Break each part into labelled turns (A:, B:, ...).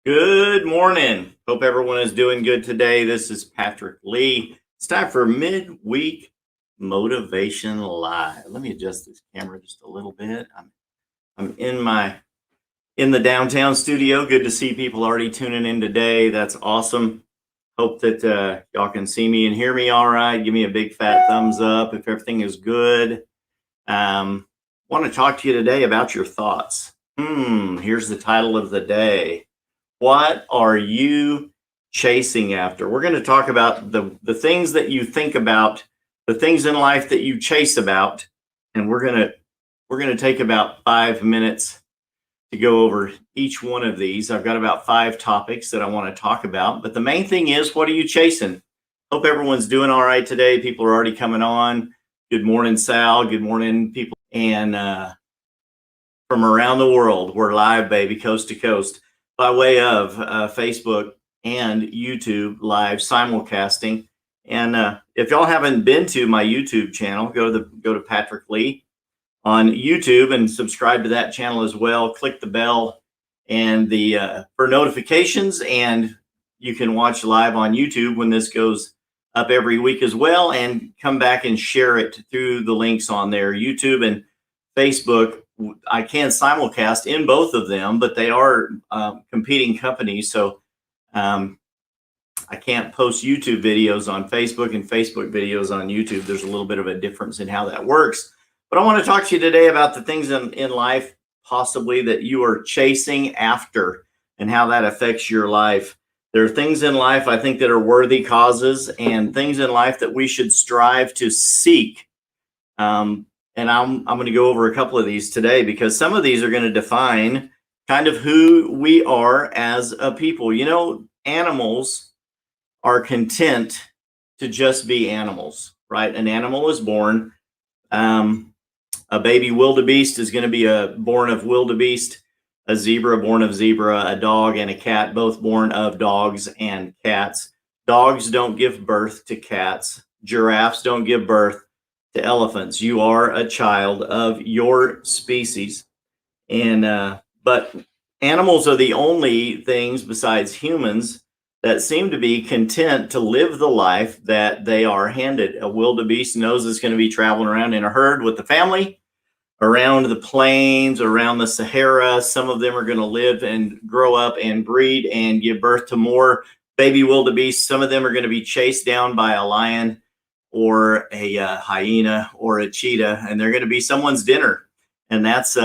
A: Good morning. Hope everyone is doing good today. This is Patrick Lee. It's time for Midweek Motivation Live. Let me adjust this camera just a little bit. I'm in the downtown studio. Good to see people already tuning in today. That's awesome. Hope that y'all can see me and hear me all right. Give me a big fat thumbs up if everything is good. Want to talk to you today about your thoughts. Here's the title of the day. What are you chasing after? We're going to talk about the things that you think about, the things in life that you chase about, and we're going to take about 5 minutes to go over each one of these. I've got about 5 topics that I want to talk about, but the main thing is, what are you chasing? Hope everyone's doing all right today. People are already coming on. Good morning, Sal. Good morning, people. And from around the world, we're live, baby, coast to coast, by way of Facebook and YouTube live simulcasting. And if y'all haven't been to my YouTube channel, go to Patrick Lee on YouTube and subscribe to that channel as well. Click the bell and the for notifications, and you can watch live on YouTube when this goes up every week as well, and come back and share it through the links on there. YouTube and Facebook, I can simulcast in both of them, but they are competing companies. So I can't post YouTube videos on Facebook and Facebook videos on YouTube. There's a little bit of a difference in how that works. But I want to talk to you today about the things in life possibly that you are chasing after and how that affects your life. There are things in life, I think, that are worthy causes, and things in life that we should strive to seek. And I'm going to go over a couple of these today, because some of these are going to define kind of who we are as a people. You know, animals are content to just be animals, right? An animal is born. A baby wildebeest is going to be born of wildebeest. A zebra born of zebra. A dog and a cat both born of dogs and cats. Dogs don't give birth to cats. Giraffes don't give birth to elephants. You are a child of your species. And but animals are the only things besides humans that seem to be content to live the life that they are handed. A wildebeest knows it's going to be traveling around in a herd with the family around the plains, around the Sahara. Some of them are going to live and grow up and breed and give birth to more baby wildebeest. Some of them are going to be chased down by a lion or a hyena or a cheetah, and they're going to be someone's dinner. And that's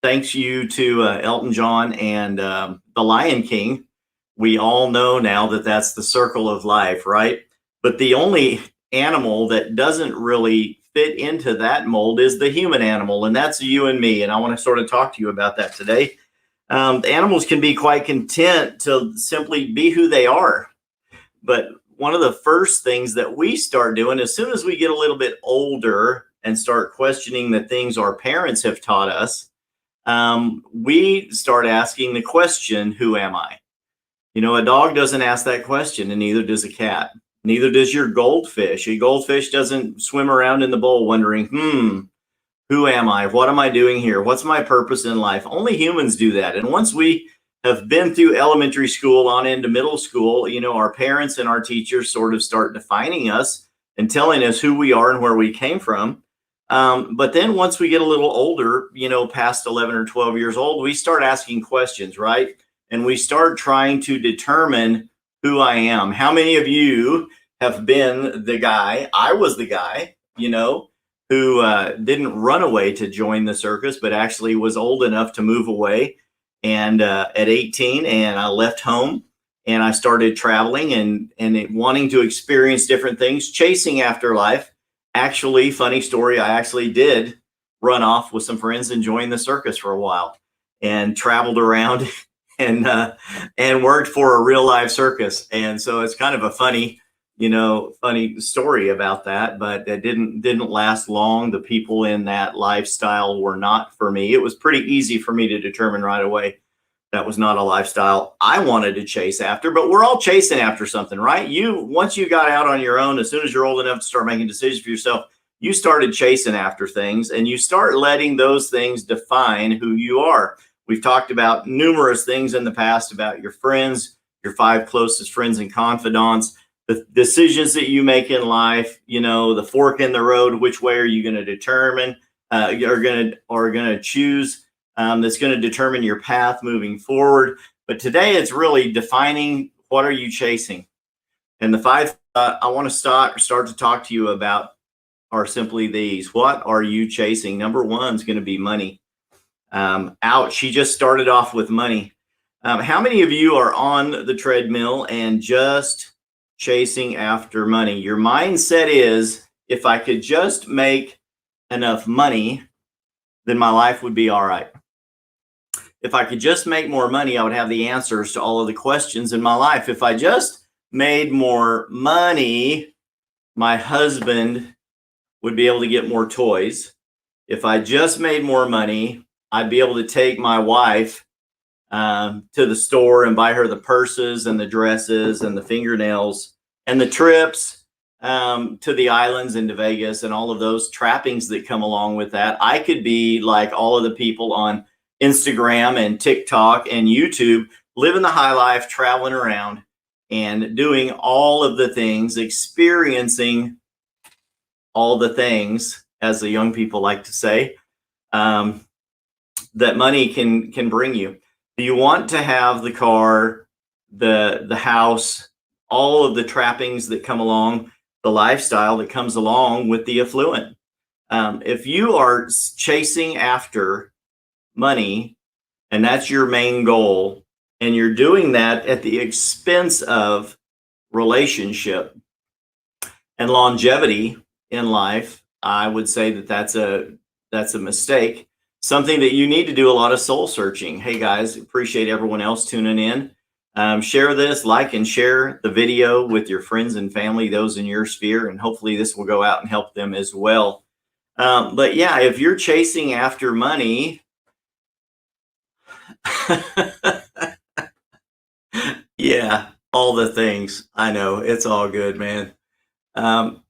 A: thanks you to Elton John and The Lion King. We all know now that that's the circle of life, right? But the only animal that doesn't really fit into that mold is the human animal, and that's you and me. And I want to sort of talk to you about that today. Animals can be quite content to simply be who they are. But one of the first things that we start doing as soon as we get a little bit older and start questioning the things our parents have taught us, we start asking the question, who am I? You know, a dog doesn't ask that question, and neither does a cat. Neither does your goldfish. A goldfish doesn't swim around in the bowl wondering, who am I? What am I doing here? What's my purpose in life? Only humans do that. And once we have been through elementary school on into middle school, you know, our parents and our teachers sort of start defining us and telling us who we are and where we came from. But then once we get a little older, you know, past 11 or 12 years old, we start asking questions, right? And we start trying to determine who I am. How many of you have been the guy? I was the guy, you know, who didn't run away to join the circus, but actually was old enough to move away. And at 18, and I left home and I started traveling and wanting to experience different things, chasing after life. Actually, funny story, I actually did run off with some friends and join the circus for a while and traveled around and worked for a real live circus. And so it's kind of a funny story about that, but it didn't last long. The people in that lifestyle were not for me. It was pretty easy for me to determine right away that was not a lifestyle I wanted to chase after. But we're all chasing after something, right? Once you got out on your own, as soon as you're old enough to start making decisions for yourself, you started chasing after things, and you start letting those things define who you are. We've talked about numerous things in the past about your friends, your 5 closest friends and confidants, the decisions that you make in life, the fork in the road, which way are you going to determine, are going to choose, that's going to determine your path moving forward. But today it's really defining, what are you chasing? And the 5 I want to start to talk to you about are simply these. What are you chasing? Number 1 is going to be money. Ouch, she just started off with money. How many of you are on the treadmill and just chasing after money? Your mindset is, if I could just make enough money, then my life would be all right. If I could just make more money, I would have the answers to all of the questions in my life. If I just made more money, my husband would be able to get more toys. If I just made more money, I'd be able to take my wife to the store and buy her the purses and the dresses and the fingernails and the trips to the islands and to Vegas and all of those trappings that come along with that. I could be like all of the people on Instagram and TikTok and YouTube, living the high life, traveling around and doing all of the things, experiencing all the things, as the young people like to say, that money can bring you. Do you want to have the car, the house, all of the trappings that come along, the lifestyle that comes along with the affluent? If you are chasing after money and that's your main goal, and you're doing that at the expense of relationship and longevity in life, I would say that that's a mistake. Something that you need to do a lot of soul searching. Hey guys, appreciate everyone else tuning in. Share this, like and share the video with your friends and family, those in your sphere, and hopefully this will go out and help them as well. But yeah, if you're chasing after money, yeah, all the things. I know, it's all good, man.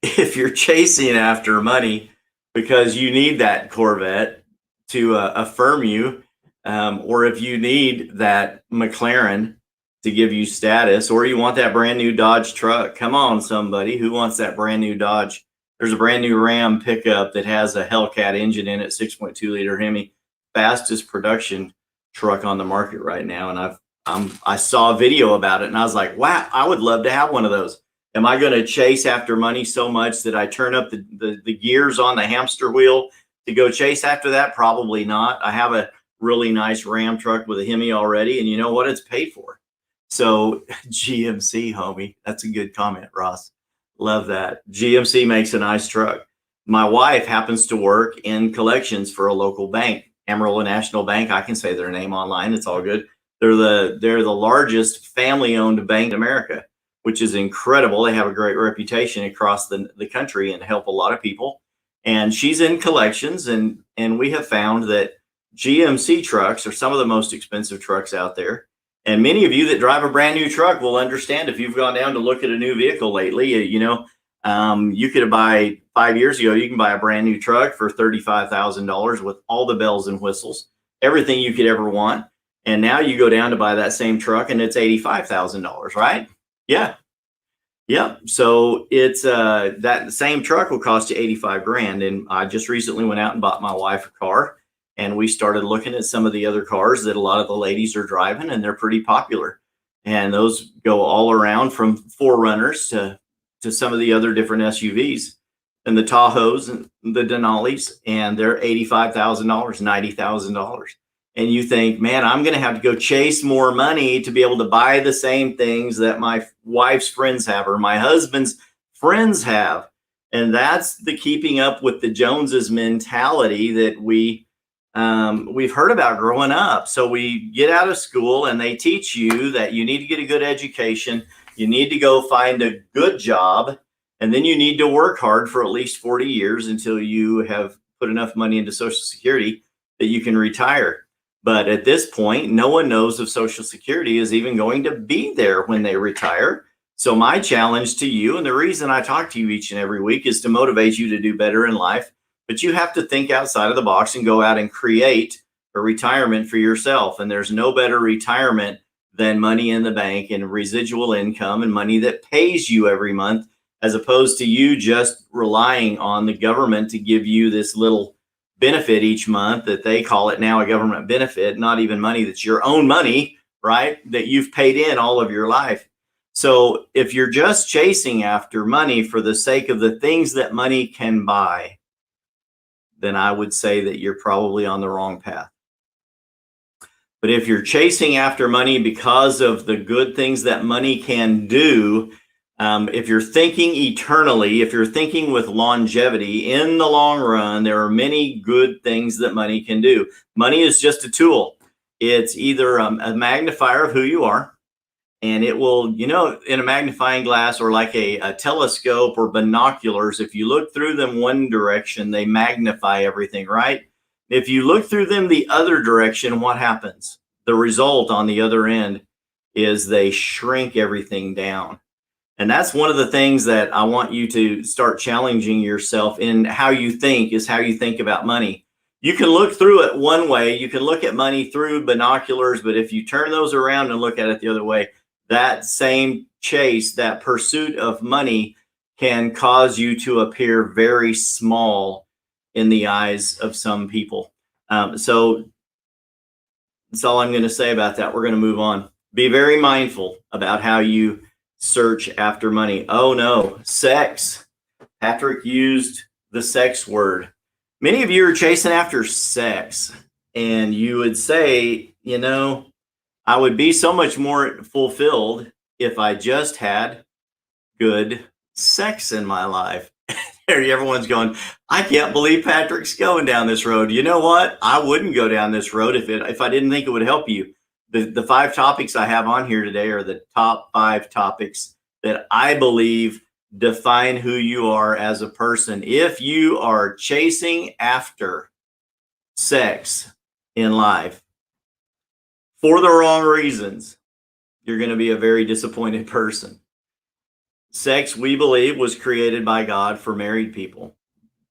A: If you're chasing after money because you need that Corvette to affirm you, or if you need that McLaren to give you status, or you want that brand new Dodge truck. Come on, somebody, who wants that brand new Dodge? There's a brand new Ram pickup that has a Hellcat engine in it, 6.2 liter Hemi, fastest production truck on the market right now. And I saw a video about it and I was like, wow, I would love to have one of those. Am I going to chase after money so much that I turn up the gears on the hamster wheel to go chase after that? Probably not. I have a really nice Ram truck with a Hemi already, and you know what? It's paid for. So GMC, homie. That's a good comment, Ross. Love that. GMC makes a nice truck. My wife happens to work in collections for a local bank, Amarillo National Bank. I can say their name online. It's all good. They're the largest family-owned bank in America, which is incredible. They have a great reputation across the country and help a lot of people. And she's in collections, and we have found that GMC trucks are some of the most expensive trucks out there. And many of you that drive a brand new truck will understand, if you've gone down to look at a new vehicle lately, you could buy 5 years ago, you can buy a brand new truck for $35,000 with all the bells and whistles, everything you could ever want. And now you go down to buy that same truck and it's $85,000, right? Yeah. Yeah. So it's that same truck will cost you 85 grand. And I just recently went out and bought my wife a car, and we started looking at some of the other cars that a lot of the ladies are driving, and they're pretty popular. And those go all around from 4Runners to some of the other different SUVs and the Tahoes and the Denali's, and they're $85,000, $90,000. And you think, man, I'm going to have to go chase more money to be able to buy the same things that my wife's friends have or my husband's friends have. And that's the keeping up with the Joneses mentality that we've heard about growing up. So we get out of school and they teach you that you need to get a good education. You need to go find a good job. And then you need to work hard for at least 40 years until you have put enough money into Social Security that you can retire. But at this point, no one knows if Social Security is even going to be there when they retire. So my challenge to you, and the reason I talk to you each and every week, is to motivate you to do better in life. But you have to think outside of the box and go out and create a retirement for yourself. And there's no better retirement than money in the bank and residual income and money that pays you every month, as opposed to you just relying on the government to give you this little benefit each month that they call it now a government benefit, not even money that's your own money, right? That you've paid in all of your life. So if you're just chasing after money for the sake of the things that money can buy, then I would say that you're probably on the wrong path. But if you're chasing after money because of the good things that money can do, if you're thinking eternally, if you're thinking with longevity, in the long run, there are many good things that money can do. Money is just a tool. It's either a magnifier of who you are, and it will, in a magnifying glass or like a telescope or binoculars, if you look through them one direction, they magnify everything, right? If you look through them the other direction, what happens? The result on the other end is they shrink everything down. And that's one of the things that I want you to start challenging yourself in how you think, is how you think about money. You can look through it one way. You can look at money through binoculars, but if you turn those around and look at it the other way, that same chase, that pursuit of money can cause you to appear very small in the eyes of some people. So that's all I'm going to say about that. We're going to move on. Be very mindful about how you search after money. Oh no, sex. Patrick used the sex word. Many of you are chasing after sex, and you would say, I would be so much more fulfilled if I just had good sex in my life. Everyone's going, I can't believe Patrick's going down this road. You know what? I wouldn't go down this road if I didn't think it would help you. The 5 topics I have on here today are the top 5 topics that I believe define who you are as a person. If you are chasing after sex in life for the wrong reasons, you're going to be a very disappointed person. Sex, we believe, was created by God for married people.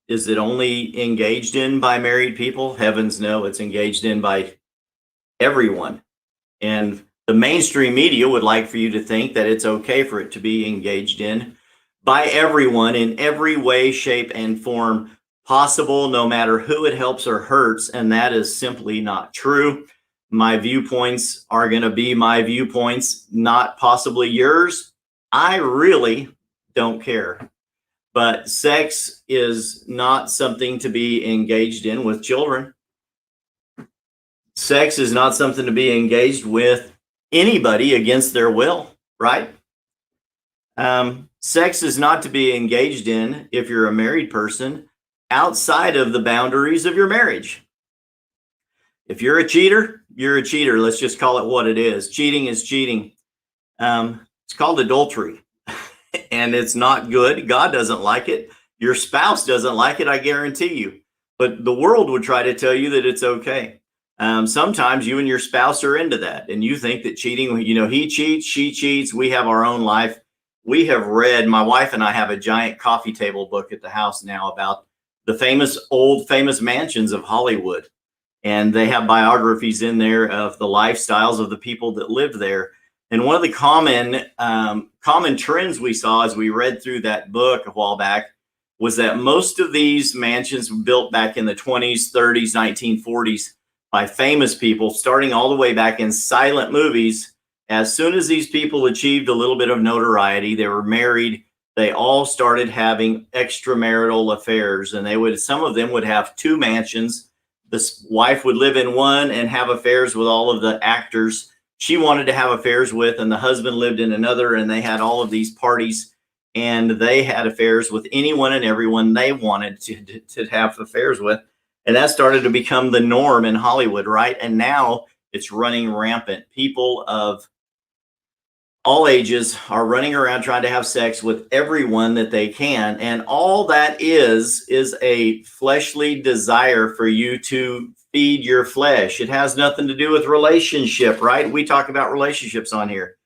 A: Is it only engaged in by married people? Heavens no, it's engaged in by everyone. And the mainstream media would like for you to think that it's okay for it to be engaged in by everyone in every way, shape, and form possible, no matter who it helps or hurts. And that is simply not true. My viewpoints are going to be my viewpoints, not possibly yours. I really don't care. But sex is not something to be engaged in with children. Sex is not something to be engaged with anybody against their will, right? Sex is not to be engaged in, if you're a married person, outside of the boundaries of your marriage. If you're a cheater, you're a cheater. Let's just call it what it is. Cheating is cheating. It's called adultery, and it's not good. God doesn't like it. Your spouse doesn't like it, I guarantee you. But the world would try to tell you that it's okay. Sometimes you and your spouse are into that, and you think that cheating, he cheats, she cheats. We have our own life. We have read, my wife and I have a giant coffee table book at the house now about the famous mansions of Hollywood. And they have biographies in there of the lifestyles of the people that lived there. And one of the common trends we saw as we read through that book a while back was that most of these mansions were built back in the 20s, 30s, 1940s by famous people, starting all the way back in silent movies. As soon as these people achieved a little bit of notoriety, they were married, they all started having extramarital affairs, and some of them would have 2 mansions. The wife would live in one and have affairs with all of the actors she wanted to have affairs with, and the husband lived in another, and they had all of these parties, and they had affairs with anyone and everyone they wanted to have affairs with. And that started to become the norm in Hollywood, right? And now it's running rampant. People of all ages are running around trying to have sex with everyone that they can. And all that is a fleshly desire for you to feed your flesh. It has nothing to do with relationship, right? We talk about relationships on here.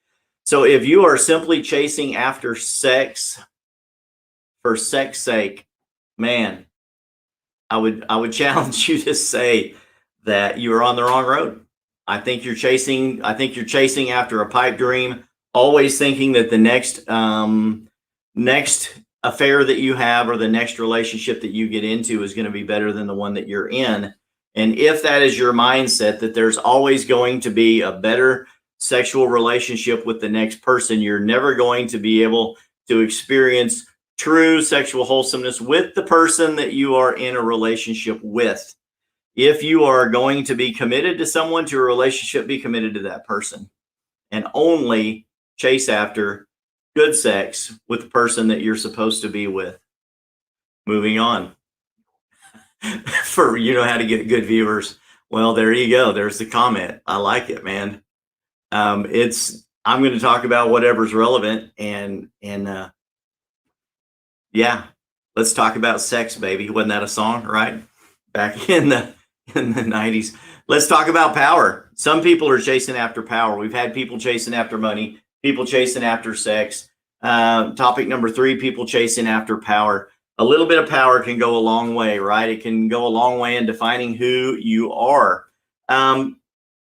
A: So if you are simply chasing after sex for sex sake, man, I would challenge you to say that you are on the wrong road. I think you're chasing after a pipe dream, always thinking that the next affair that you have or the next relationship that you get into is going to be better than the one that you're in. And if that is your mindset, that there's always going to be a better sexual relationship with the next person, you're never going to be able to experience true sexual wholesomeness with the person that you are in a relationship with. If you are going to be committed to someone, to a relationship, be committed to that person and only chase after good sex with the person that you're supposed to be with. Moving on. For how to get good viewers. Well, there you go. There's the comment. I like it, man. I'm going to talk about whatever's relevant and yeah, let's talk about sex, baby. Wasn't that a song, right? Back in the 90s. Let's talk about power. Some people are chasing after power. We've had people chasing after money, people chasing after sex. Topic number 3, people chasing after power. A little bit of power can go a long way, right? It can go a long way in defining who you are.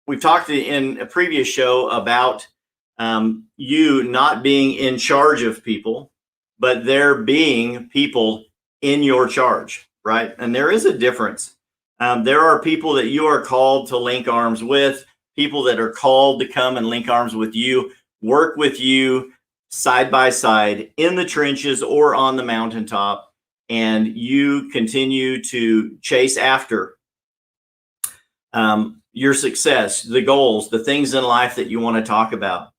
A: We've talked in a previous show about you not being in charge of people, but there being people in your charge, right? And there is a difference. There are people that you are called to link arms with, people that are called to come and link arms with you, work with you side by side in the trenches or on the mountaintop, and you continue to chase after your success, the goals, the things in life that you want to talk about.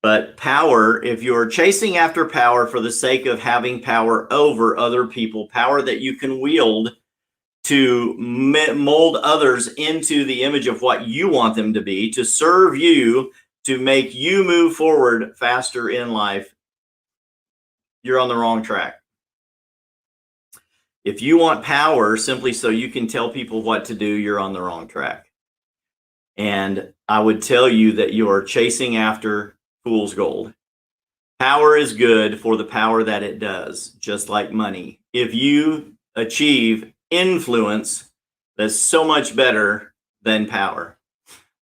A: But power, if you're chasing after power for the sake of having power over other people, power that you can wield to mold others into the image of what you want them to be, to serve you, to make you move forward faster in life, you're on the wrong track. If you want power simply so you can tell people what to do, you're on the wrong track. And I would tell you that you are chasing after fool's gold. Power is good for the power that it does, just like money. If you achieve influence, that's so much better than power.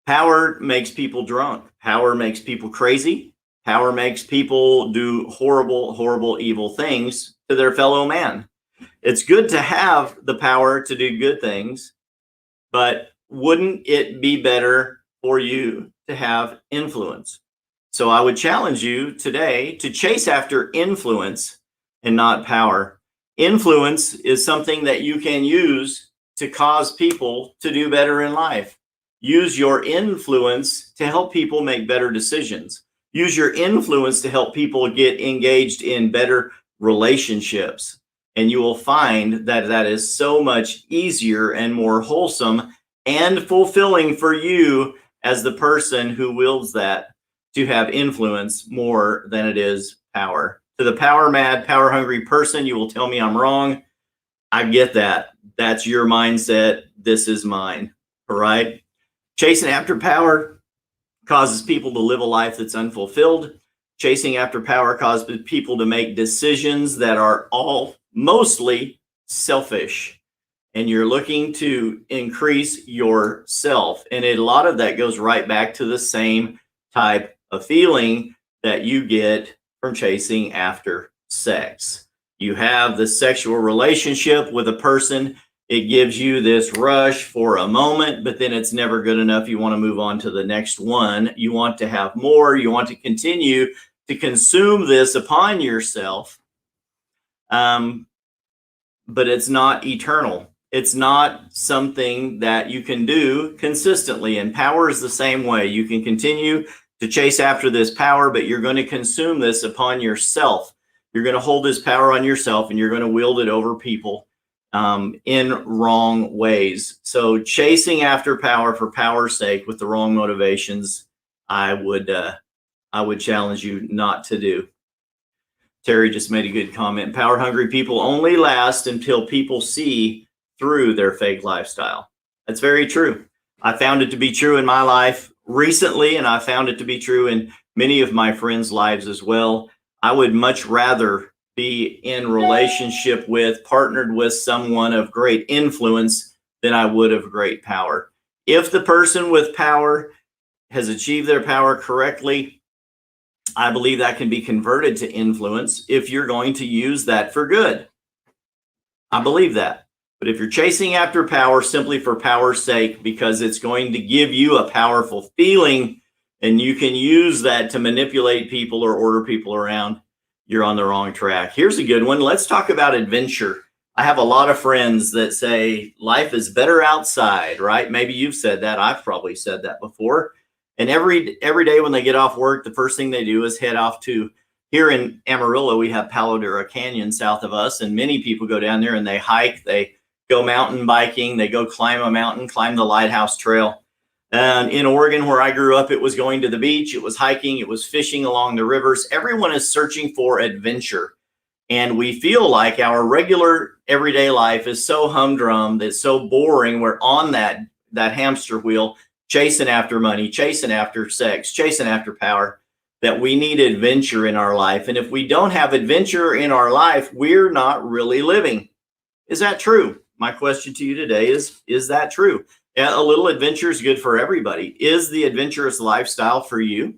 A: Power makes people drunk. Power makes people crazy. Power makes people do horrible, horrible, evil things to their fellow man. It's good to have the power to do good things, but wouldn't it be better for you to have influence? So I would challenge you today to chase after influence and not power. Influence is something that you can use to cause people to do better in life. Use your influence to help people make better decisions. Use your influence to help people get engaged in better relationships. And you will find that that is so much easier and more wholesome and fulfilling for you as the person who wields that, to have influence more than it is power. To the power mad, power hungry person, you will tell me I'm wrong. I get that. That's your mindset. This is mine. All right. Chasing after power causes people to live a life that's unfulfilled. Chasing after power causes people to make decisions that are all mostly selfish. And you're looking to increase yourself. And a lot of that goes right back to the same type of feeling that you get from chasing after sex. You have the sexual relationship with a person. It gives you this rush for a moment, but then it's never good enough. You want to move on to the next one. You want to have more. You want to continue to consume this upon yourself. But it's not eternal. It's not something that you can do consistently. And power is the same way. You can continue to chase after this power, but you're going to consume this upon yourself. You're going to hold this power on yourself, and you're going to wield it over people in wrong ways. So chasing after power for power's sake with the wrong motivations, I would challenge you not to do. Terry just made a good comment. Power hungry people only last until people see through their fake lifestyle. That's very true. I found it to be true in my life recently, and I found it to be true in many of my friends' lives as well. I would much rather be in relationship with, partnered with someone of great influence than I would of great power. If the person with power has achieved their power correctly, I believe that can be converted to influence if you're going to use that for good. I believe that. But if you're chasing after power simply for power's sake, because it's going to give you a powerful feeling and you can use that to manipulate people or order people around, you're on the wrong track. Here's a good one. Let's talk about adventure. I have a lot of friends that say life is better outside, right? Maybe you've said that. I've probably said that before. And every day when they get off work, the first thing they do is head off to, here in Amarillo, we have Palo Duro Canyon south of us, and many people go down there and they hike, they go mountain biking, they go climb a mountain, climb the Lighthouse Trail. And in Oregon, where I grew up, it was going to the beach, it was hiking, it was fishing along the rivers. Everyone is searching for adventure. And we feel like our regular everyday life is so humdrum, that's so boring. We're on that hamster wheel, chasing after money, chasing after sex, chasing after power, that we need adventure in our life. And if we don't have adventure in our life, we're not really living. Is that true? My question to you today is that true? A little adventure is good for everybody. Is the adventurous lifestyle for you?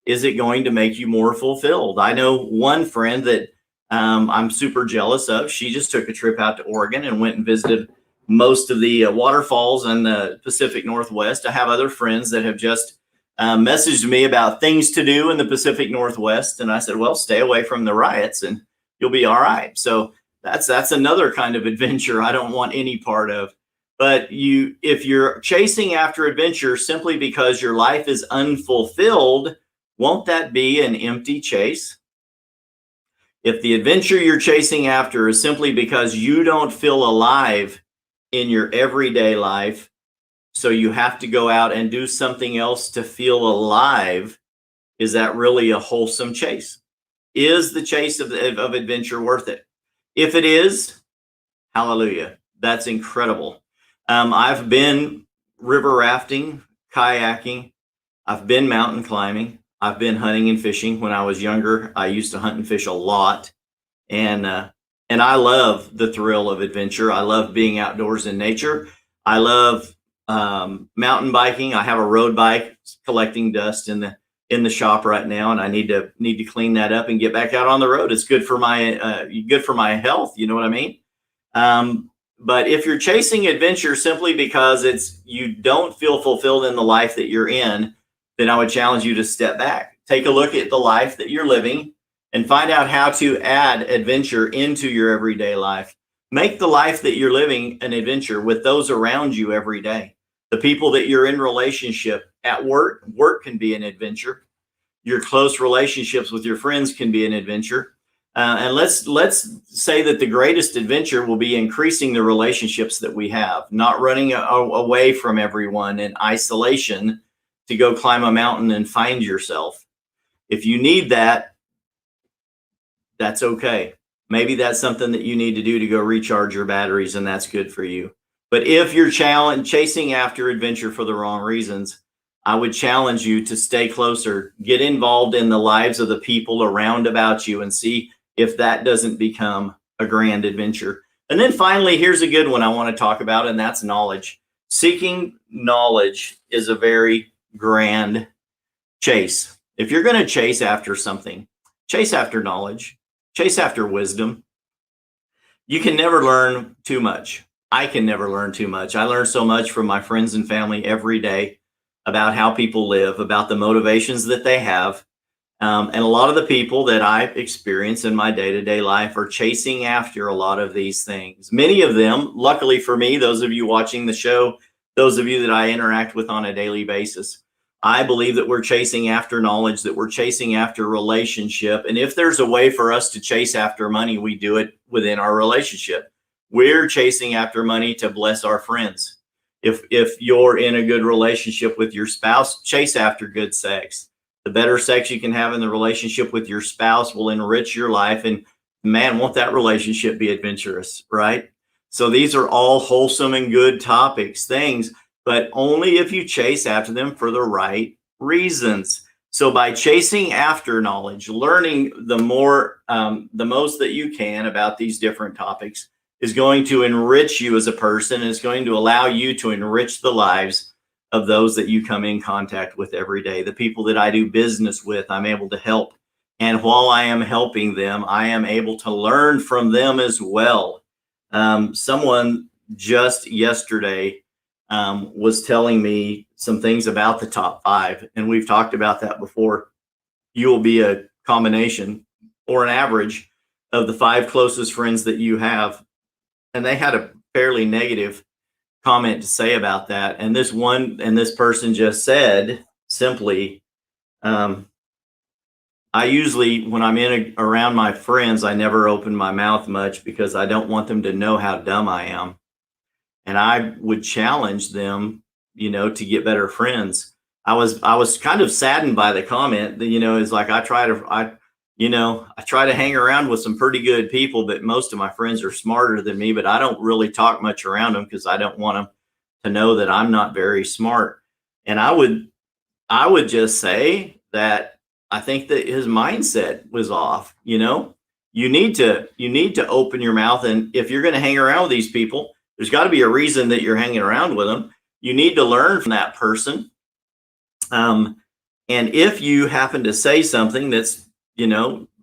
A: Is it going to make you more fulfilled? I know one friend that I'm super jealous of. She just took a trip out to Oregon and went and visited most of the waterfalls in the Pacific Northwest. I have other friends that have just messaged me about things to do in the Pacific Northwest. And I said, well, stay away from the riots and you'll be all right. So that's another kind of adventure I don't want any part of. But if you're chasing after adventure simply because your life is unfulfilled, won't that be an empty chase? If the adventure you're chasing after is simply because you don't feel alive in your everyday life, so you have to go out and do something else to feel alive, is that really a wholesome chase? Is the chase of adventure worth it? If it is, hallelujah, that's incredible. I've been river rafting, kayaking, I've been mountain climbing, I've been hunting and fishing. When I was younger, I used to hunt and fish a lot. And I love the thrill of adventure. I love being outdoors in nature. I love mountain biking. I have a road bike collecting dust in the shop right now, and I need to clean that up and get back out on the road. It's good for my health. You know what I mean? But if you're chasing adventure simply because you don't feel fulfilled in the life that you're in, then I would challenge you to step back, take a look at the life that you're living, and find out how to add adventure into your everyday life. Make the life that you're living an adventure with those around you every day. The people that you're in relationship at work can be an adventure. Your close relationships with your friends can be an adventure. And let's say that the greatest adventure will be increasing the relationships that we have, not running away from everyone in isolation to go climb a mountain and find yourself. If you need that, that's okay. Maybe that's something that you need to do to go recharge your batteries, and that's good for you. But if you're chasing after adventure for the wrong reasons, I would challenge you to stay closer, get involved in the lives of the people around about you, and see if that doesn't become a grand adventure. And then finally, here's a good one I want to talk about, and that's knowledge. Seeking knowledge is a very grand chase. If you're going to chase after something, chase after knowledge, chase after wisdom. You can never learn too much. I can never learn too much. I learn so much from my friends and family every day about how people live, about the motivations that they have. And a lot of the people that I experience in my day-to-day life are chasing after a lot of these things. Many of them, luckily for me, those of you watching the show, those of you that I interact with on a daily basis, I believe that we're chasing after knowledge, that we're chasing after relationship. And if there's a way for us to chase after money, we do it within our relationship. We're chasing after money to bless our friends. If you're in a good relationship with your spouse, chase after good sex. The better sex you can have in the relationship with your spouse will enrich your life. And man, won't that relationship be adventurous, right? So these are all wholesome and good topics, things, but only if you chase after them for the right reasons. So by chasing after knowledge, learning the most that you can about these different topics is going to enrich you as a person, and it's going to allow you to enrich the lives of those that you come in contact with every day. The people that I do business with, I'm able to help. And while I am helping them, I am able to learn from them as well. Someone just yesterday was telling me some things about the top 5, and we've talked about that before. You will be a combination or an average of the 5 closest friends that you have. And they had a fairly negative comment to say about that. And this person just said simply, I usually, when I'm around my friends, I never open my mouth much because I don't want them to know how dumb I am. And I would challenge them, to get better friends. I was kind of saddened by the comment that, it's like I try to hang around with some pretty good people, but most of my friends are smarter than me, but I don't really talk much around them because I don't want them to know that I'm not very smart. And I would just say that I think that his mindset was off. You need to open your mouth. And if you're going to hang around with these people, there's got to be a reason that you're hanging around with them. You need to learn from that person. And if you happen to say something that's,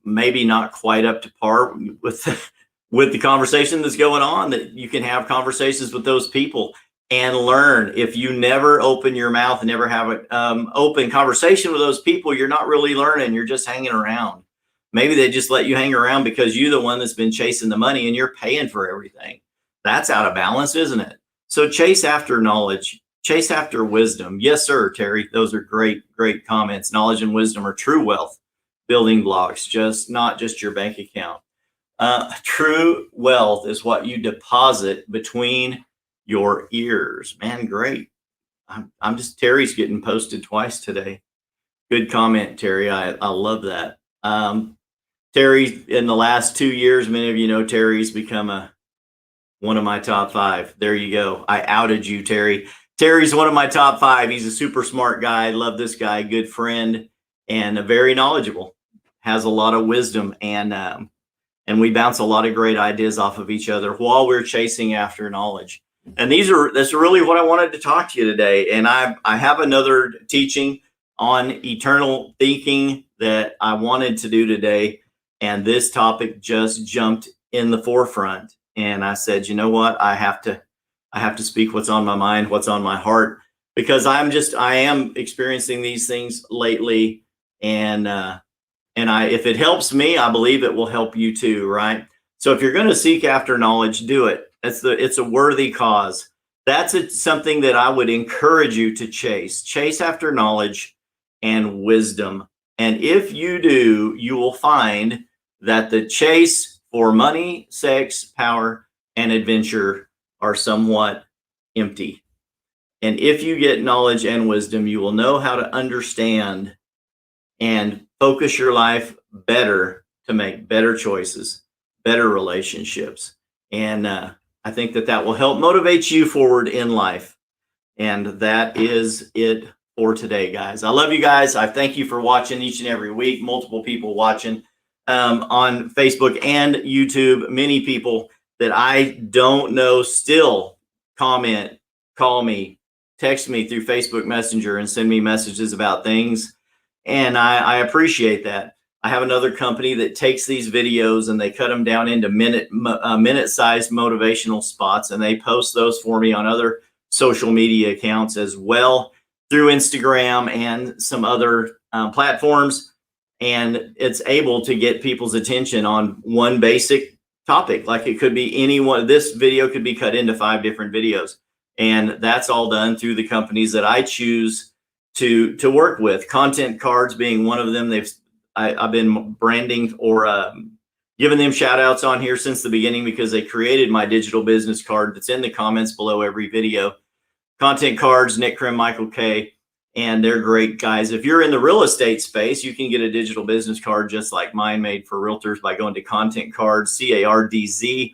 A: maybe not quite up to par with the conversation that's going on, that you can have conversations with those people and learn. If you never open your mouth and never have an open conversation with those people, you're not really learning. You're just hanging around. Maybe they just let you hang around because you're the one that's been chasing the money and you're paying for everything. That's out of balance, isn't it? So chase after knowledge, chase after wisdom. Yes, sir, Terry. Those are great comments. Knowledge and wisdom are true wealth building blocks, not just your bank account. True wealth is what you deposit between your ears. Man, great. Terry's getting posted twice today. Good comment, Terry. I love that. Terry, in the last 2 years, many of you know Terry's become one of my top 5. There you go. I outed you, Terry. Terry's one of my top 5. He's a super smart guy. Love this guy. Good friend and very knowledgeable. Has a lot of wisdom, and we bounce a lot of great ideas off of each other while we're chasing after knowledge. And that's really what I wanted to talk to you today. And I have another teaching on eternal thinking that I wanted to do today. And this topic just jumped in the forefront. And I said, you know what? I have to speak what's on my mind, what's on my heart, because I am experiencing these things lately. And if it helps me, I believe it will help you too, right? So if you're going to seek after knowledge, do it. It's a worthy cause. That's something that I would encourage you to chase after knowledge and wisdom. And if you do, you will find that the chase for money, sex, power, and adventure are somewhat empty. And if you get knowledge and wisdom, you will know how to understand and focus your life better to make better choices, better relationships. And I think that will help motivate you forward in life. And that is it for today, guys. I love you guys. I thank you for watching each and every week. Multiple people watching on Facebook and YouTube. Many people that I don't know still comment, call me, text me through Facebook Messenger and send me messages about things. And I appreciate that. I have another company that takes these videos and they cut them down into minute-sized motivational spots, and they post those for me on other social media accounts as well, through Instagram and some other platforms. And it's able to get people's attention on one basic topic. Like it could be anyone. This video could be cut into 5 different videos. And that's all done through the companies that I choose to work with. Content Cards being one of them. I've been branding or giving them shout outs on here since the beginning because they created my digital business card that's in the comments below every video. Content Cards, Nick Krim, Michael K. And they're great guys. If you're in the real estate space, you can get a digital business card just like mine, made for realtors, by going to Content Cards, CARDZ.com,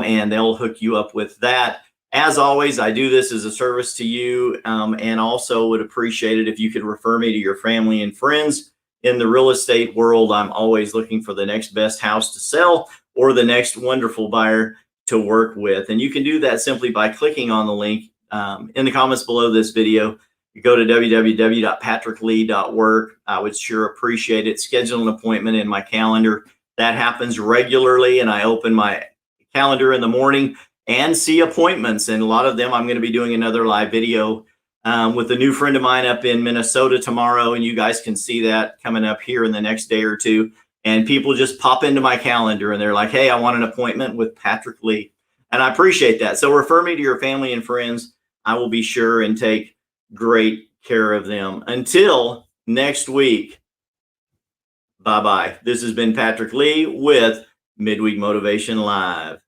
A: and they'll hook you up with that. As always, I do this as a service to you, and also would appreciate it if you could refer me to your family and friends. In the real estate world, I'm always looking for the next best house to sell or the next wonderful buyer to work with. And you can do that simply by clicking on the link in the comments below this video. You go to www.patricklee.work. I would sure appreciate it. Schedule an appointment in my calendar. That happens regularly, and I open my calendar in the morning and see appointments. And a lot of them, I'm going to be doing another live video with a new friend of mine up in Minnesota tomorrow. And you guys can see that coming up here in the next day or two. And people just pop into my calendar and they're like, hey, I want an appointment with Patrick Lee. And I appreciate that. So refer me to your family and friends. I will be sure and take great care of them. Until next week, bye-bye. This has been Patrick Lee with Midweek Motivation Live.